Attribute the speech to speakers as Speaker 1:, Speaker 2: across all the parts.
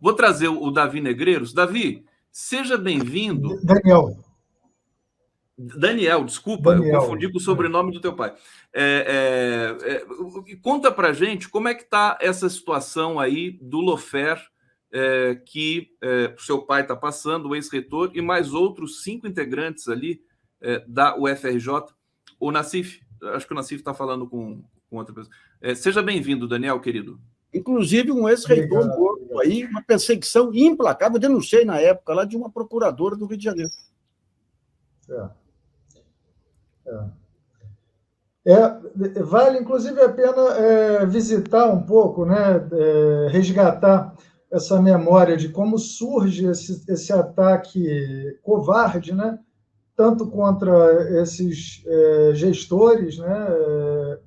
Speaker 1: Vou trazer o Davi Negreiros. Davi, seja bem-vindo. Daniel, desculpa, eu confundi com o sobrenome do teu pai. Conta pra gente como é que está essa situação aí do Lofer, que o seu pai está passando, o ex-reitor, e mais outros 5 integrantes ali da UFRJ. O Nassif, acho que o Nassif está falando com outra pessoa. Seja bem-vindo, Daniel, querido.
Speaker 2: Inclusive, um ex-reitor morto aí, uma perseguição implacável, denunciei na época lá de uma procuradora do Rio de Janeiro.
Speaker 3: Vale, inclusive, a pena visitar um pouco, né, resgatar essa memória de como surge esse ataque covarde, né, tanto contra esses gestores, né,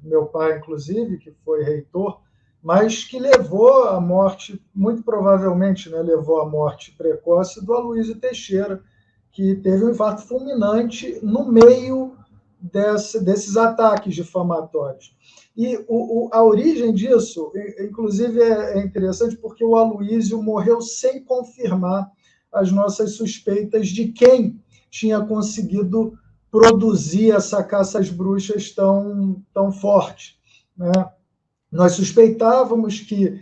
Speaker 3: meu pai, inclusive, que foi reitor, mas que levou à morte, muito provavelmente, né, levou à morte precoce do Aloysio Teixeira, que teve um infarto fulminante no meio desses ataques difamatórios. E a origem disso, inclusive, é interessante porque o Aloysio morreu sem confirmar as nossas suspeitas de quem tinha conseguido produzir essa caça às bruxas tão forte, né? Nós suspeitávamos que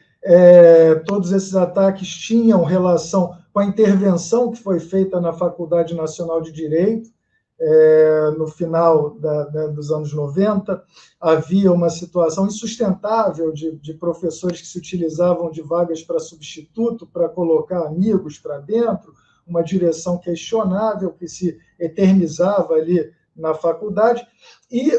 Speaker 3: todos esses ataques tinham relação com a intervenção que foi feita na Faculdade Nacional de Direito, no final dos anos 90, havia uma situação insustentável de professores que se utilizavam de vagas para substituto, para colocar amigos para dentro, uma direção questionável que se eternizava ali na faculdade, e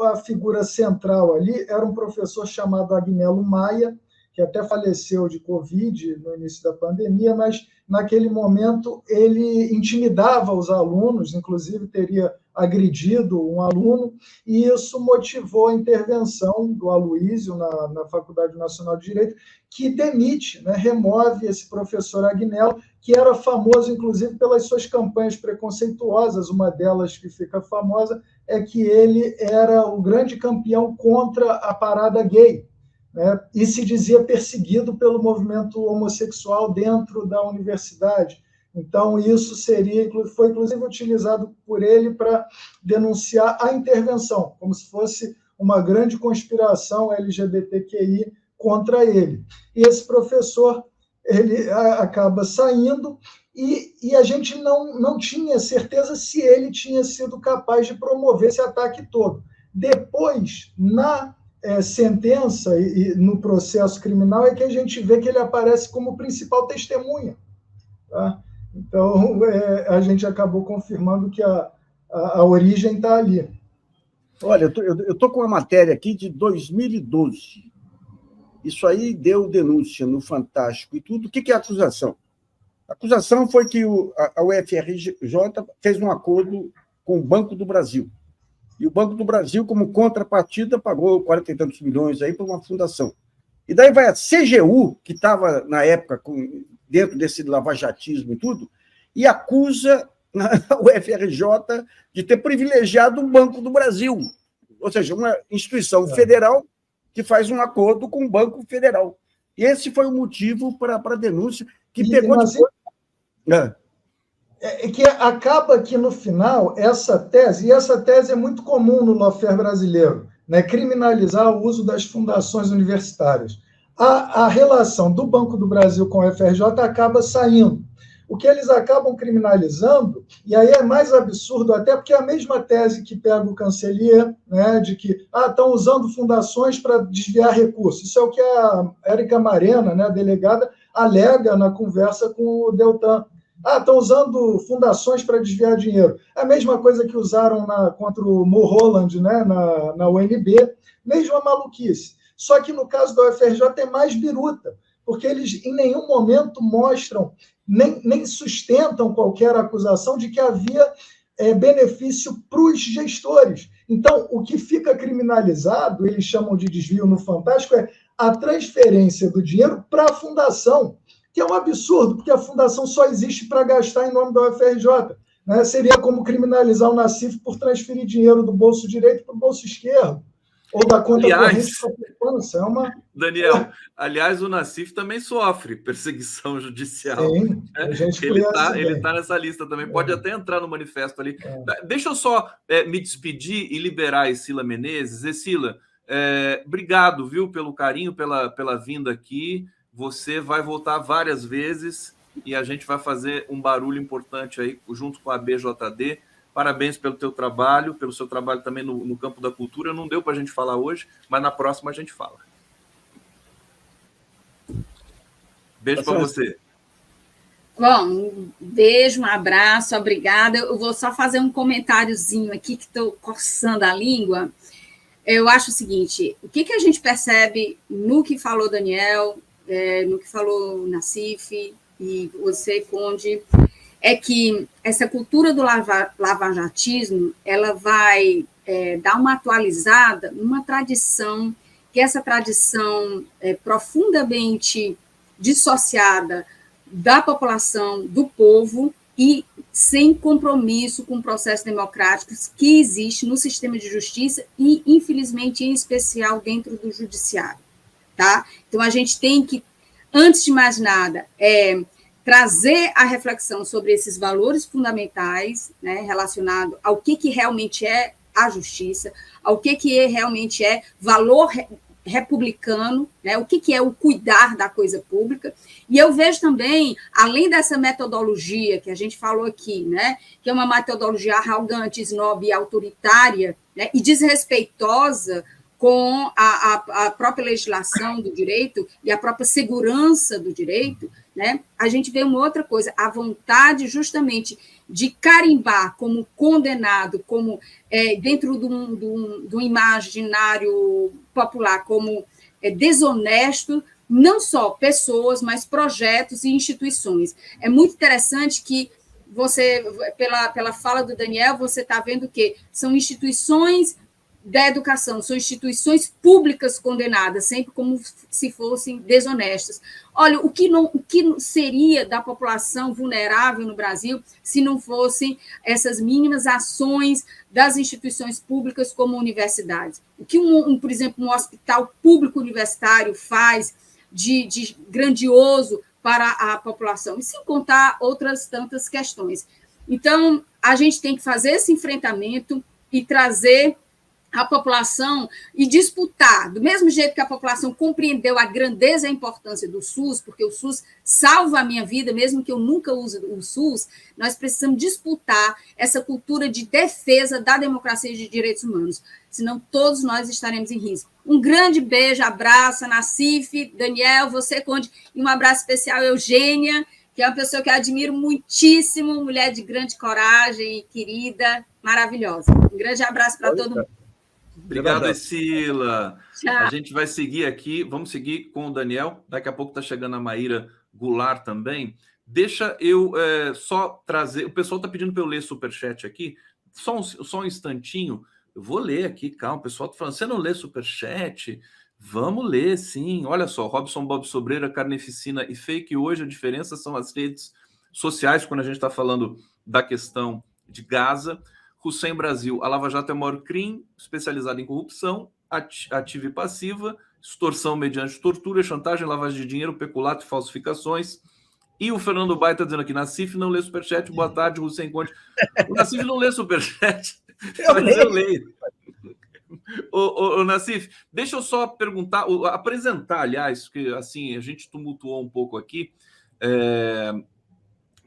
Speaker 3: a figura central ali era um professor chamado Agnello Maia, que até faleceu de Covid no início da pandemia, mas naquele momento ele intimidava os alunos, inclusive teria agredido um aluno, e isso motivou a intervenção do Aloysio na Faculdade Nacional de Direito, que demite, né, remove esse professor Agnello, que era famoso, inclusive, pelas suas campanhas preconceituosas. Uma delas que fica famosa é que ele era o grande campeão contra a parada gay, né, e se dizia perseguido pelo movimento homossexual dentro da universidade. Então, isso foi, inclusive, utilizado por ele para denunciar a intervenção, como se fosse uma grande conspiração LGBTQI contra ele. E esse professor, ele acaba saindo, e a gente não tinha certeza se ele tinha sido capaz de promover esse ataque todo. Depois, na sentença e no processo criminal, é que a gente vê que ele aparece como principal testemunha, tá? Então, a gente acabou confirmando que a origem está ali.
Speaker 2: Olha, eu estou com uma matéria aqui de 2012. Isso aí deu denúncia no Fantástico e tudo. O que é a acusação? A acusação foi que a UFRJ fez um acordo com o Banco do Brasil. E o Banco do Brasil, como contrapartida, pagou 40 e tantos milhões aí para uma fundação. E daí vai a CGU, que estava, na época, dentro desse lavajatismo e tudo, e acusa a UFRJ de ter privilegiado o Banco do Brasil. Ou seja, uma instituição federal que faz um acordo com o Banco Federal. E esse foi o motivo para a denúncia, que pegou depois...
Speaker 3: que acaba que, no final, essa tese é muito comum no lawfare brasileiro, né, criminalizar o uso das fundações universitárias. A relação do Banco do Brasil com a UFRJ acaba saindo. O que eles acabam criminalizando, e aí é mais absurdo até, porque é a mesma tese que pega o Cancelier, né, de que estão usando fundações para desviar recursos. Isso é o que a Érica Marena, né, a delegada, alega na conversa com o Deltan. Estão usando fundações para desviar dinheiro. A mesma coisa que usaram contra o Mulholland, né, na UNB, mesma maluquice. Só que no caso da UFRJ é mais biruta, porque eles em nenhum momento mostram, nem sustentam qualquer acusação de que havia benefício para os gestores. Então, o que fica criminalizado, eles chamam de desvio no Fantástico, é a transferência do dinheiro para a fundação, que é um absurdo, porque a fundação só existe para gastar em nome da UFRJ. Né? Seria como criminalizar o Nassif por transferir dinheiro do bolso direito para o bolso esquerdo. ou da conta corrente
Speaker 1: Aliás,
Speaker 3: para poupança. É uma...
Speaker 1: Daniel, aliás, o Nassif também sofre perseguição judicial.
Speaker 3: Sim,
Speaker 1: Né?
Speaker 3: a gente
Speaker 1: Ele
Speaker 3: conhece bem.
Speaker 1: tá nessa lista também, pode até entrar no manifesto ali. Deixa eu só me despedir e liberar a Escila Menezes. Escila, obrigado, viu, pelo carinho, pela vinda aqui. Você vai voltar várias vezes e a gente vai fazer um barulho importante aí junto com a BJD. Parabéns pelo teu trabalho, pelo seu trabalho também no campo da cultura. Não deu para a gente falar hoje, mas na próxima a gente fala. Beijo para você.
Speaker 4: Bom, um beijo, um abraço, obrigada. Eu vou só fazer um comentáriozinho aqui, que estou coçando a língua. Eu acho o seguinte, o que a gente percebe no que falou Daniel, no que falou Nassif e você, Conde, é que essa cultura do lavajatismo, ela vai dar uma atualizada numa tradição, que essa tradição é profundamente dissociada da população, do povo, e sem compromisso com o processo democrático que existe no sistema de justiça e, infelizmente, em especial dentro do judiciário. Tá? Então, a gente tem que, antes de mais nada, trazer a reflexão sobre esses valores fundamentais, né, relacionado ao que realmente é a justiça, ao que realmente é valor republicano, né, o que é o cuidar da coisa pública. E eu vejo também, além dessa metodologia que a gente falou aqui, né, que é uma metodologia arrogante, snob e autoritária, né, e desrespeitosa com a própria legislação do direito e a própria segurança do direito, né, a gente vê uma outra coisa, a vontade justamente de carimbar como condenado, como dentro de um imaginário popular, como desonesto, não só pessoas, mas projetos e instituições. É muito interessante que você, pela fala do Daniel, você está vendo que são instituições da educação, são instituições públicas condenadas, sempre como se fossem desonestas. Olha, o que seria da população vulnerável no Brasil se não fossem essas mínimas ações das instituições públicas como universidades? O que, por exemplo, um hospital público universitário faz de grandioso para a população? E sem contar outras tantas questões. Então, a gente tem que fazer esse enfrentamento e trazer a população e disputar, do mesmo jeito que a população compreendeu a grandeza e a importância do SUS, porque o SUS salva a minha vida, mesmo que eu nunca use o SUS, nós precisamos disputar essa cultura de defesa da democracia e de direitos humanos, senão todos nós estaremos em risco. Um grande beijo, abraço, Nassif, Daniel, você, Conde, e um abraço especial, Eugênia, que é uma pessoa que eu admiro muitíssimo, mulher de grande coragem, querida, maravilhosa. Um grande abraço para todo mundo.
Speaker 1: Obrigado, Escila.
Speaker 4: Tchau.
Speaker 1: A gente vai seguir aqui, vamos seguir com o Daniel. Daqui a pouco está chegando a Maíra Goulart também. Deixa eu só trazer... O pessoal está pedindo para eu ler superchat aqui. Só um instantinho. Eu vou ler aqui, calma. O pessoal está falando, você não lê superchat? Vamos ler, sim. Olha só, Robson Bob Sobreira, Carneficina e Fake. Hoje a diferença são as redes sociais, quando a gente está falando da questão de Gaza. Hussein Brasil, a Lava Jato é o maior crime especializado em corrupção, ativa e passiva, extorsão mediante tortura, chantagem, lavagem de dinheiro, peculato e falsificações. E o Fernando Baita dizendo aqui, Nassif não lê superchat, boa tarde, Hussein Conde. O Nassif não lê superchat, mas eu leio. Ô, Nassif, deixa eu só perguntar, apresentar, aliás, que assim, a gente tumultuou um pouco aqui,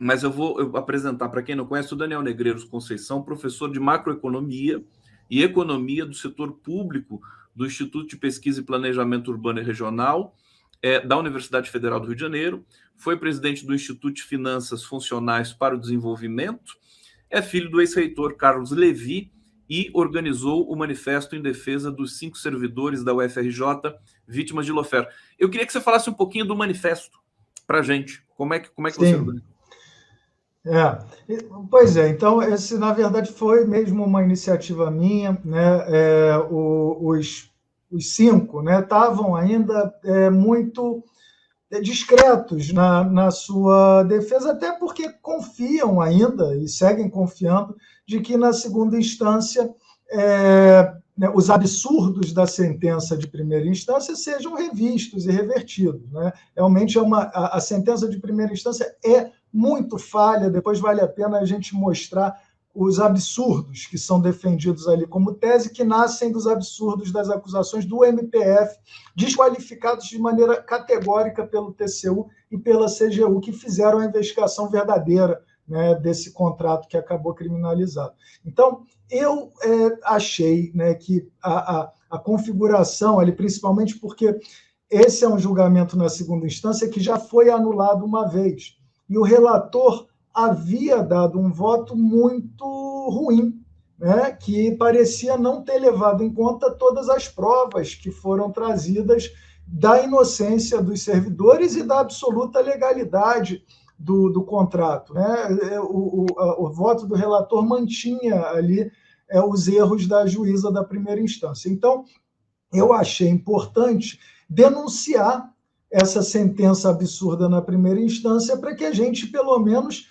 Speaker 1: mas eu vou apresentar, para quem não conhece, o Daniel Negreiros Conceição, professor de macroeconomia e economia do setor público do Instituto de Pesquisa e Planejamento Urbano e Regional da Universidade Federal do Rio de Janeiro, foi presidente do Instituto de Finanças Funcionais para o Desenvolvimento, é filho do ex-reitor Carlos Levi e organizou o manifesto em defesa dos 5 servidores da UFRJ vítimas de lawfare. Eu queria que você falasse um pouquinho do manifesto para a gente. Como é que você organizou?
Speaker 3: Pois é, então, esse, na verdade, foi mesmo uma iniciativa minha, né? Os 5, né, estavam ainda muito discretos na sua defesa, até porque confiam ainda, e seguem confiando, de que, na segunda instância, né, os absurdos da sentença de primeira instância sejam revistos e revertidos, né? Realmente a sentença de primeira instância é muito falha, depois vale a pena a gente mostrar os absurdos que são defendidos ali como tese, que nascem dos absurdos das acusações do MPF, desqualificados de maneira categórica pelo TCU e pela CGU, que fizeram a investigação verdadeira, né, desse contrato que acabou criminalizado. Então, eu achei, né, que a configuração ali, principalmente porque esse é um julgamento na segunda instância que já foi anulado uma vez, e o relator havia dado um voto muito ruim, né, que parecia não ter levado em conta todas as provas que foram trazidas da inocência dos servidores e da absoluta legalidade do contrato, né? O voto do relator mantinha ali os erros da juíza da primeira instância. Então, eu achei importante denunciar essa sentença absurda na primeira instância para que a gente, pelo menos,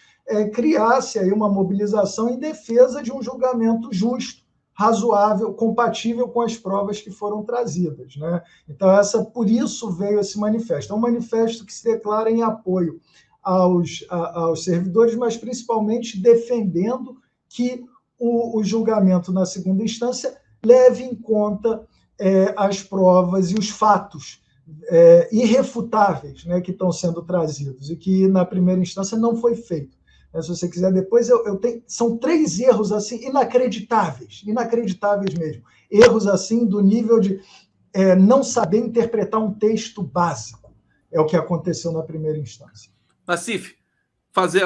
Speaker 3: criasse aí uma mobilização em defesa de um julgamento justo, razoável, compatível com as provas que foram trazidas, né? Então, por isso veio esse manifesto. É um manifesto que se declara em apoio aos servidores, mas principalmente defendendo que o julgamento na segunda instância leve em conta as provas e os fatos irrefutáveis, né, que estão sendo trazidos, e que na primeira instância não foi feito. Se você quiser, depois são 3 erros assim inacreditáveis mesmo. Erros assim do nível de não saber interpretar um texto básico. É o que aconteceu na primeira instância.
Speaker 1: Nassif, fazer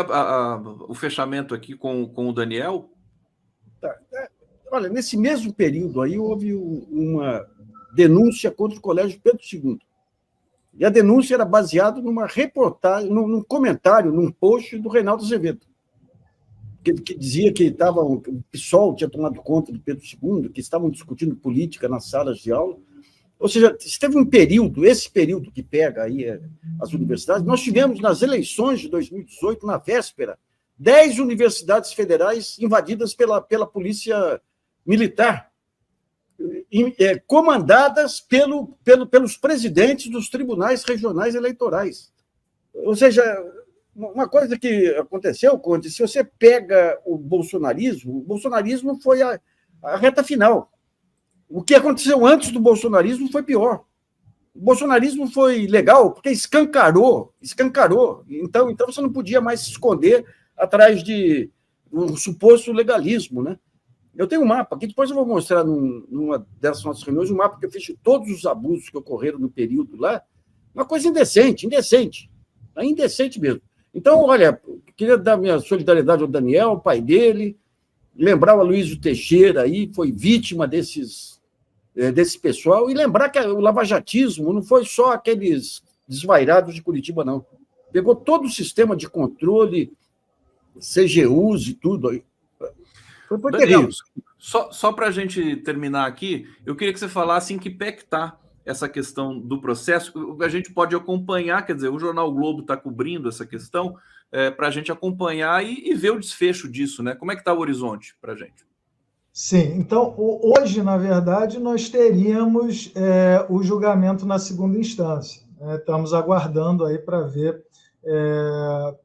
Speaker 1: o fechamento aqui com o Daniel.
Speaker 2: Olha, nesse mesmo período aí houve uma denúncia contra o Colégio Pedro II. E a denúncia era baseada numa reportagem, num comentário, num post do Reinaldo Azevedo, que dizia que o PSOL tinha tomado conta do Pedro II, que estavam discutindo política nas salas de aula. Ou seja, teve um período, esse período que pega aí as universidades, nós tivemos nas eleições de 2018, na véspera, 10 universidades federais invadidas pela polícia militar, comandadas pelos presidentes dos tribunais regionais eleitorais. Ou seja, uma coisa que aconteceu, Conde, se você pega o bolsonarismo foi a reta final. O que aconteceu antes do bolsonarismo foi pior. O bolsonarismo foi legal porque escancarou. Então você não podia mais se esconder atrás de um suposto legalismo, né? Eu tenho um mapa aqui, depois eu vou mostrar numa dessas nossas reuniões, um mapa que eu fiz de todos os abusos que ocorreram no período lá. Uma coisa indecente mesmo. Então, olha, queria dar minha solidariedade ao Daniel, ao pai dele, lembrar o Aloysio Teixeira aí, foi vítima desse pessoal, e lembrar que o lavajatismo não foi só aqueles desvairados de Curitiba, não. Pegou todo o sistema de controle, CGUs e tudo aí. Foi
Speaker 1: Daniel, só para a gente terminar aqui, eu queria que você falasse em que pé que está essa questão do processo. A gente pode acompanhar, quer dizer, o Jornal Globo está cobrindo essa questão para a gente acompanhar e ver o desfecho disso, né? Como é que está o horizonte para a gente?
Speaker 3: Sim, então, hoje, na verdade, nós teríamos o julgamento na segunda instância. Estamos aguardando aí para ver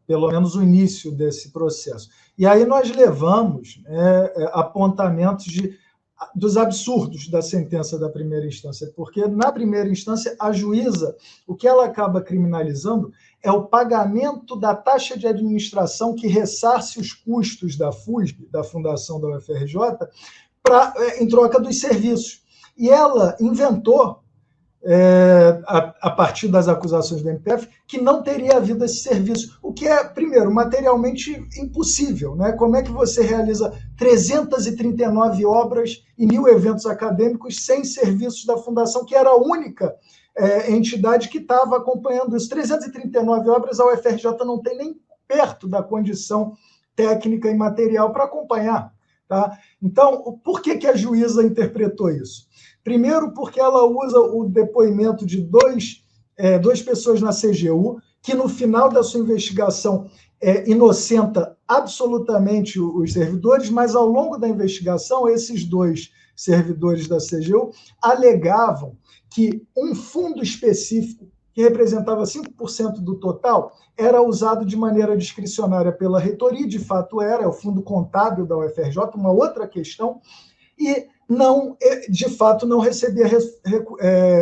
Speaker 3: pelo menos o início desse processo. E aí nós levamos apontamentos dos absurdos da sentença da primeira instância, porque na primeira instância a juíza, o que ela acaba criminalizando é o pagamento da taxa de administração que ressarce os custos da FUSB, da Fundação da UFRJ, em troca dos serviços. E ela inventou, a partir das acusações do MPF, que não teria havido esse serviço, o que é, primeiro, materialmente impossível, né? Como é que você realiza 339 obras e 1.000 eventos acadêmicos sem serviços da Fundação, que era a única entidade que estava acompanhando isso? 339 obras, a UFRJ não tem nem perto da condição técnica e material para acompanhar. Tá? Então, por que a juíza interpretou isso? Primeiro, porque ela usa o depoimento de duas pessoas na CGU, que no final da sua investigação inocenta absolutamente os servidores, mas ao longo da investigação, esses dois servidores da CGU, alegavam que um fundo específico, que representava 5% do total, era usado de maneira discricionária pela reitoria, de fato era, o fundo contábil da UFRJ, uma outra questão, e não, de fato, não recebia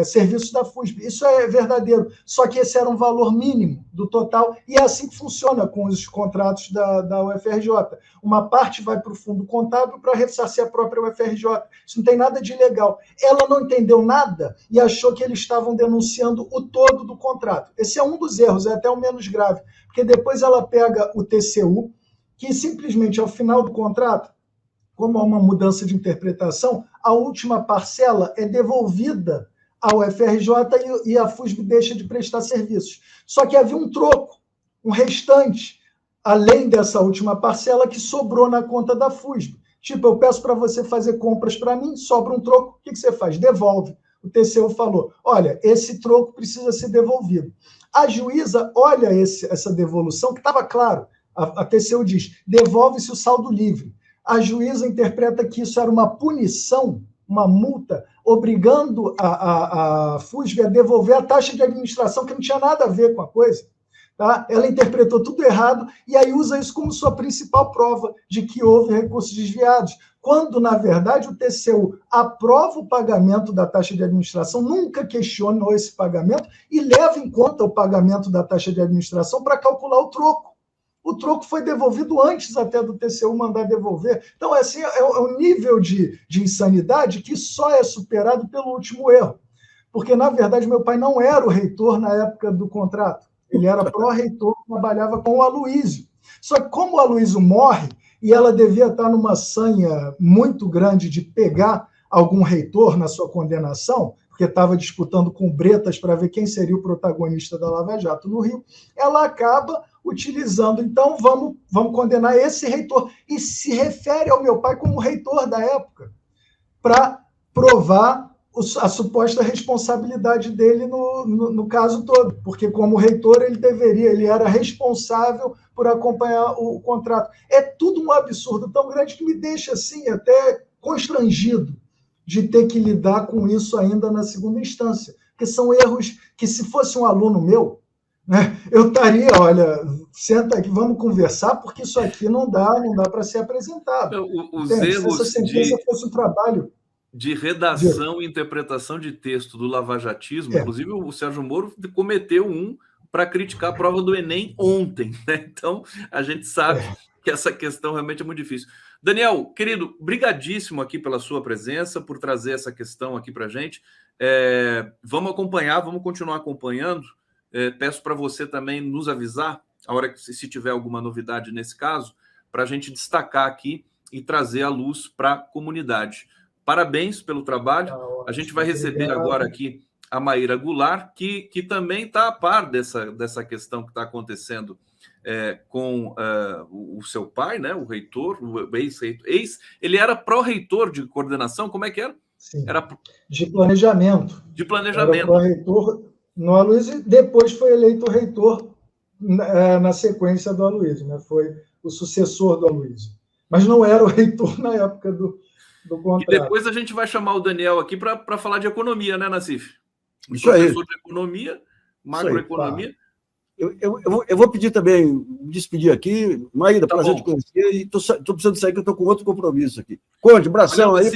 Speaker 3: serviços da FUSB. Isso é verdadeiro, só que esse era um valor mínimo do total, e é assim que funciona com os contratos da UFRJ. Uma parte vai para o fundo contábil para ressarcir a própria UFRJ. Isso não tem nada de ilegal. Ela não entendeu nada e achou que eles estavam denunciando o todo do contrato. Esse é um dos erros, é até o menos grave, porque depois ela pega o TCU, que simplesmente, ao final do contrato, como há uma mudança de interpretação, a última parcela é devolvida ao UFRJ e a FUSB deixa de prestar serviços. Só que havia um troco, um restante, além dessa última parcela, que sobrou na conta da FUSB. Tipo, eu peço para você fazer compras para mim, sobra um troco, o que você faz? Devolve. O TCU falou, olha, esse troco precisa ser devolvido. A juíza olha essa devolução, que estava claro, a TCU diz, devolve-se o saldo livre. A juíza interpreta que isso era uma punição, uma multa, obrigando a FUSB a devolver a taxa de administração, que não tinha nada a ver com a coisa. Tá? Ela interpretou tudo errado e aí usa isso como sua principal prova de que houve recursos desviados, quando, na verdade, o TCU aprova o pagamento da taxa de administração, nunca questionou esse pagamento e leva em conta o pagamento da taxa de administração para calcular o troco. O troco foi devolvido antes até do TCU mandar devolver. Então, assim, é um nível de insanidade que só é superado pelo último erro. Porque, na verdade, meu pai não era o reitor na época do contrato. Ele era pró-reitor, trabalhava com o Aloísio. Só que como o Aloísio morre, e ela devia estar numa sanha muito grande de pegar algum reitor na sua condenação, porque estava disputando com Bretas para ver quem seria o protagonista da Lava Jato no Rio, ela acaba utilizando, então vamos condenar esse reitor, e se refere ao meu pai como reitor da época, para provar a suposta responsabilidade dele no caso todo, porque como reitor ele era responsável por acompanhar o contrato. É tudo um absurdo tão grande que me deixa assim até constrangido de ter que lidar com isso ainda na segunda instância, porque são erros que, se fosse um aluno meu, né, eu estaria, olha, senta aqui, vamos conversar, porque isso aqui não dá para ser apresentado.
Speaker 1: Os erros,
Speaker 3: se essa sentença fosse um trabalho
Speaker 1: de redação e interpretação de texto do lavajatismo, inclusive o Sérgio Moro cometeu um para criticar a prova do Enem ontem, né? Então a gente sabe que essa questão realmente é muito difícil. Daniel, querido, brigadíssimo aqui pela sua presença, por trazer essa questão aqui para a gente. Vamos acompanhar, vamos continuar acompanhando. Peço para você também nos avisar, a hora que, se tiver alguma novidade nesse caso, para a gente destacar aqui e trazer a luz para a comunidade. Parabéns pelo trabalho. A gente vai receber agora aqui a Maíra Goulart, que também está a par dessa questão que está acontecendo com o seu pai, né, o reitor, o ex-reitor. Ele era pró-reitor de coordenação, como é que era?
Speaker 3: Sim, de planejamento.
Speaker 1: De planejamento.
Speaker 3: Era pró-reitor no Aloísio, depois foi eleito reitor na sequência do Aloísio, né? Foi o sucessor do Aloísio. Mas não era o reitor na época do contrato.
Speaker 1: E depois a gente vai chamar o Daniel aqui para falar de economia, né, Nassif?
Speaker 2: Isso aí.
Speaker 1: Professor de economia, macroeconomia.
Speaker 2: Eu vou pedir também, me despedir aqui. Maíra, prazer te conhecer. E estou precisando sair, que eu estou com outro compromisso aqui. Conde, abração aí.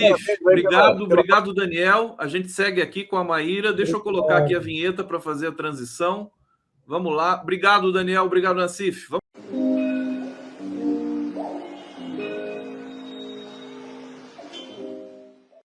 Speaker 1: Obrigado, Daniel. A gente segue aqui com a Maíra. Deixa eu colocar aqui a vinheta para fazer a transição. Vamos lá. Obrigado, Daniel. Obrigado, Nassif. Vamos